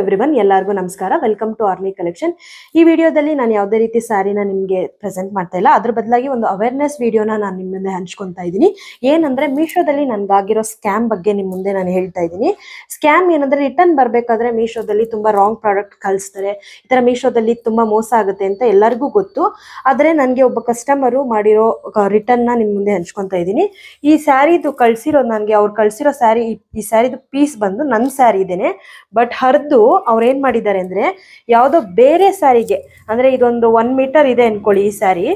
Everyone ಎಲ್ಲರಿಗೂ ನಮಸ್ಕಾರ. Welcome to army collection. ಈ ವಿಡಿಯೋದಲ್ಲಿ ನಾನು ಯಾವುದೇ ರೀತಿ ಸ್ಯಾರಿನ ನಿಮಗೆ ಪ್ರೆಸೆಂಟ್ ಮಾಡ್ತಾ ಇಲ್ಲ. ಅದ್ರ ಬದಲಾಗಿ ಒಂದು ಅವೇರ್ನೆಸ್ ವಿಡಿಯೋನ ನಾನು ನಿಮ್ಮ ಮುಂದೆ ಹಂಚ್ಕೊತಾ ಇದ್ದೀನಿ. ಏನಂದ್ರೆ ಮೀಶೋದಲ್ಲಿ ನನಗಾಗಿರೋ ಸ್ಕ್ಯಾಮ್ ಬಗ್ಗೆ ನಿಮ್ಮ ಮುಂದೆ ನಾನು ಹೇಳ್ತಾ ಇದ್ದೀನಿ. ಸ್ಕ್ಯಾಮ್ ಏನಂದ್ರೆ ರಿಟರ್ನ್ ಬರಬೇಕಾದ್ರೆ ಮೀಶೋದಲ್ಲಿ ತುಂಬಾ ರಾಂಗ್ ಪ್ರಾಡಕ್ಟ್ ಕಳಿಸ್ತಾರೆ. ಈ ತರ ಮೀಶೋದಲ್ಲಿ ತುಂಬಾ ಮೋಸ ಆಗುತ್ತೆ ಅಂತ ಎಲ್ಲರಿಗೂ ಗೊತ್ತು. ಆದರೆ ನನಗೆ ಒಬ್ಬ ಕಸ್ಟಮರು ಮಾಡಿರೋ ರಿಟರ್ನ್ನ ನಿಮ್ಮ ಮುಂದೆ ಹಂಚ್ಕೊತಾ ಇದ್ದೀನಿ. ಈ ಸ್ಯಾರಿದು ಕಳಿಸಿರೋದು ನನಗೆ ಅವ್ರು ಕಳಿಸಿರೋ ಸ್ಯಾರಿ, ಈ ಸ್ಯಾರಿದು ಪೀಸ್ ಬಂದು ನನ್ನ ಸ್ಯಾರಿ ಇದೇನೆ. ಬಟ್ ಹರಿದು ಅವ್ರು ಏನ್ ಮಾಡಿದ್ದಾರೆ ಅಂದ್ರೆ ಯಾವುದೋ ಬೇರೆ ಸ್ಯಾರಿಗೆ, ಅಂದ್ರೆ ಇದೊಂದು 1 ಮೀಟರ್ ಇದೆ ಅನ್ಕೊಳ್ಳಿ, ಈ ಸ್ಯಾರಿ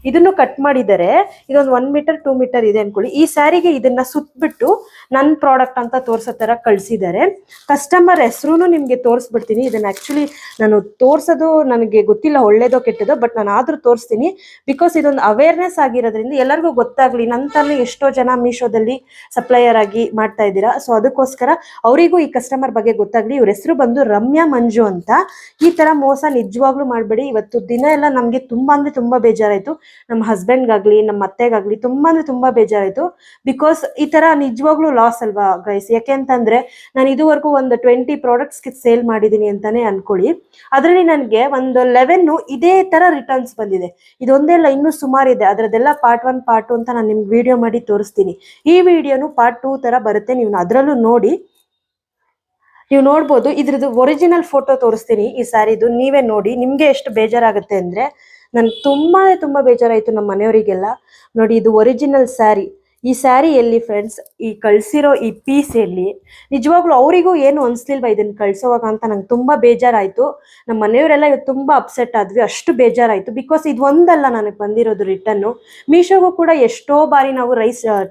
ಇದನ್ನು ಕಟ್ ಮಾಡಿದ್ದಾರೆ. ಇದೊಂದು 1 ಮೀಟರ್ 2 ಮೀಟರ್ ಇದೆ ಅನ್ಕೊಳ್ಳಿ. ಈ ಸ್ಯಾರಿಗೆ ಇದನ್ನ ಸುತ್ತಬಿಟ್ಟು ನನ್ನ ಪ್ರಾಡಕ್ಟ್ ಅಂತ ತೋರ್ಸೋ ತರ ಕಳಿಸಿದ್ದಾರೆ. ಕಸ್ಟಮರ್ ಹೆಸರು ನಿಮ್ಗೆ ತೋರಿಸ್ಬಿಡ್ತೀನಿ. ಇದನ್ನ ಆಕ್ಚುಲಿ ನಾನು ತೋರ್ಸೋದು ನನಗೆ ಗೊತ್ತಿಲ್ಲ ಒಳ್ಳೇದೋ ಕೆಟ್ಟದೋ, ಬಟ್ ನಾನು ಆದ್ರೂ ತೋರಿಸ್ತೀನಿ. ಬಿಕಾಸ್ ಇದೊಂದು ಅವೇರ್ನೆಸ್ ಆಗಿರೋದ್ರಿಂದ ಎಲ್ಲರಿಗೂ ಗೊತ್ತಾಗ್ಲಿ. ನಂತರನೇ ಎಷ್ಟೋ ಜನ ಮೀಶೋದಲ್ಲಿ ಸಪ್ಲೈಯರ್ ಆಗಿ ಮಾಡ್ತಾ ಇದ್ದೀರಾ. ಸೊ ಅದಕ್ಕೋಸ್ಕರ ಅವರಿಗೂ ಈ ಕಸ್ಟಮರ್ ಬಗ್ಗೆ ಗೊತ್ತಾಗ್ಲಿ. ಇವ್ರ ಹೆಸರು ಬಂದು ರಮ್ಯಾ ಮಂಜು ಅಂತ. ಈ ತರ ಮೋಸ ನಿಜವಾಗ್ಲೂ ಮಾಡಬೇಡಿ. ಇವತ್ತು ದಿನ ಎಲ್ಲ ನಮ್ಗೆ ತುಂಬಾ ಅಂದ್ರೆ ತುಂಬಾ ಬೇಜಾರಾಯ್ತು. ನಮ್ಮ ಹಸ್ಬೆಂಡ್ಗಾಗ್ಲಿ ನಮ್ಮ ಅತ್ತೆಗಾಗ್ಲಿ ತುಂಬಾ ಅಂದ್ರೆ ತುಂಬಾ ಬೇಜಾರಾಯ್ತು. ಬಿಕಾಸ್ ಈ ತರ ನಿಜವಾಗ್ಲೂ ಲಾಸ್ ಅಲ್ವಾ ಗೈಸ್. ಯಾಕೆಂತಂದ್ರೆ ನಾನು ಇದುವರೆಗೂ ಒಂದು 20 ಪ್ರಾಡಕ್ಟ್ಸ್ ಸೇಲ್ ಮಾಡಿದೀನಿ ಅಂತಾನೆ ಅನ್ಕೊಳ್ಳಿ. ಅದರಲ್ಲಿ ನನಗೆ ಒಂದು 11 ಇದೇ ತರ ರಿಟರ್ನ್ಸ್ ಬಂದಿದೆ. ಇದೊಂದೆಲ್ಲ ಇನ್ನೂ ಸುಮಾರು ಇದೆ. ಅದರದೆಲ್ಲ ಪಾರ್ಟ್ 1 ಪಾರ್ಟ್ 2 ಅಂತ ನಾನು ನಿಮ್ಗೆ ವಿಡಿಯೋ ಮಾಡಿ ತೋರಿಸ್ತೀನಿ. ಈ ವಿಡಿಯೋನು ಪಾರ್ಟ್ 2 ತರ ಬರುತ್ತೆ. ನೀವು ಅದರಲ್ಲೂ ನೋಡಿ, ನೀವು ನೋಡ್ಬೋದು. ಇದ್ರದ್ದು ಒರಿಜಿನಲ್ ಫೋಟೋ ತೋರಿಸ್ತೀನಿ ಈ ಸ್ಯಾರಿದು. ನೀವೇ ನೋಡಿ, ನಿಮ್ಗೆ ಎಷ್ಟು ಬೇಜಾರಾಗುತ್ತೆ ಅಂದ್ರೆ. ನನ್ಗೆ ತುಂಬಾ ಬೇಜಾರಾಯ್ತು ನಮ್ಮ ಮನೆಯವರಿಗೆಲ್ಲ. ನೋಡಿ, ಇದು ಒರಿಜಿನಲ್ ಸ್ಯಾರಿ. ಈ ಸ್ಯಾರಿ ಎಲ್ಲಿ ಫ್ರೆಂಡ್ಸ್? ಈ ಕಳ್ಸಿರೋ ಈ ಪೀಸ್ ಎಲ್ಲಿ? ನಿಜವಾಗ್ಲೂ ಅವರಿಗೂ ಏನು ಅನ್ಸ್ಲಿಲ್ವಾ ಇದನ್ನ ಕಳ್ಸೋವಾಗ ಅಂತ ನಂಗೆ ತುಂಬಾ ಬೇಜಾರಾಯ್ತು. ನಮ್ಮ ಮನೆಯವರೆಲ್ಲ ಇವತ್ತು ತುಂಬಾ ಅಪ್ಸೆಟ್ ಆದ್ವಿ, ಅಷ್ಟು ಬೇಜಾರಾಯ್ತು. ಬಿಕಾಸ್ ಇದು ಒಂದಲ್ಲ ನನಗೆ ಬಂದಿರೋದು ರಿಟರ್ನು. ಮೀಶೋಗೂ ಕೂಡ ಎಷ್ಟೋ ಬಾರಿ ನಾವು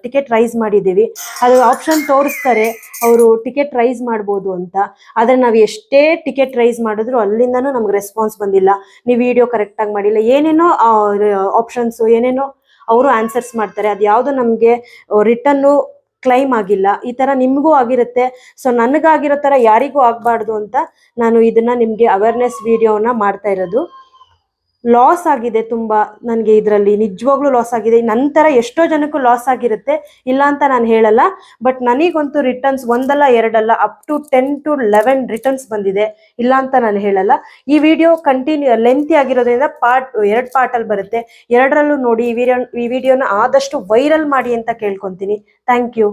ಟಿಕೆಟ್ ರೈಸ್ ಮಾಡಿದ್ದೀವಿ. ಅದು ಆಪ್ಷನ್ ತೋರಿಸ್ತಾರೆ ಅವರು ಟಿಕೆಟ್ ರೈಸ್ ಮಾಡ್ಬೋದು ಅಂತ. ಆದ್ರೆ ನಾವು ಎಷ್ಟೇ ಟಿಕೆಟ್ ರೈಸ್ ಮಾಡಿದ್ರು ಅಲ್ಲಿಂದನೂ ನಮ್ಗೆ ರೆಸ್ಪಾನ್ಸ್ ಬಂದಿಲ್ಲ. ನೀವು ವಿಡಿಯೋ ಕರೆಕ್ಟಾಗಿ ಮಾಡಿಲ್ಲ, ಏನೇನೋ ಆಪ್ಷನ್ಸ್ ಏನೇನೋ ಅವರು ಆನ್ಸರ್ಸ್ ಮಾಡ್ತಾರೆ. ಅದು ಯಾವುದು ನಮಗೆ ರಿಟರ್ನು ಕ್ಲೈಮ್ ಆಗಿಲ್ಲ. ಈ ತರ ನಿಮಗೂ ಆಗಿರುತ್ತೆ. ಸೊ ನನಗಾಗಿರೋ ತರ ಯಾರಿಗೂ ಆಗ್ಬಾರ್ದು ಅಂತ ನಾನು ಇದನ್ನ ನಿಮ್ಗೆ ಅವೇರ್ನೆಸ್ ವಿಡಿಯೋನ ಮಾಡ್ತಾ ಇರೋದು. ಲಾಸ್ ಆಗಿದೆ ತುಂಬಾ ನನಗೆ. ಇದರಲ್ಲಿ ನಿಜವಾಗ್ಲೂ ಲಾಸ್ ಆಗಿದೆ. ನಂತರ ಎಷ್ಟೋ ಜನಕ್ಕೂ ಲಾಸ್ ಆಗಿರುತ್ತೆ, ಇಲ್ಲ ಅಂತ ನಾನು ಹೇಳಲ್ಲ. ಬಟ್ ನನಗಂತೂ ರಿಟರ್ನ್ಸ್ ಒಂದಲ್ಲ ಎರಡಲ್ಲ, ಅಪ್ ಟು 10 to 11 ರಿಟರ್ನ್ಸ್ ಬಂದಿದೆ, ಇಲ್ಲ ಅಂತ ನಾನು ಹೇಳಲ್ಲ. ಈ ವಿಡಿಯೋ ಕಂಟಿನ್ಯೂ ಲೆಂತಿ ಆಗಿರೋದ್ರಿಂದ ಎರಡು ಪಾರ್ಟ್ ಅಲ್ಲಿ ಬರುತ್ತೆ. ಎರಡರಲ್ಲೂ ನೋಡಿ. ಈ ವಿಡಿಯೋನ ಆದಷ್ಟು ವೈರಲ್ ಮಾಡಿ ಅಂತ ಕೇಳ್ಕೊಂತೀನಿ. Thank you.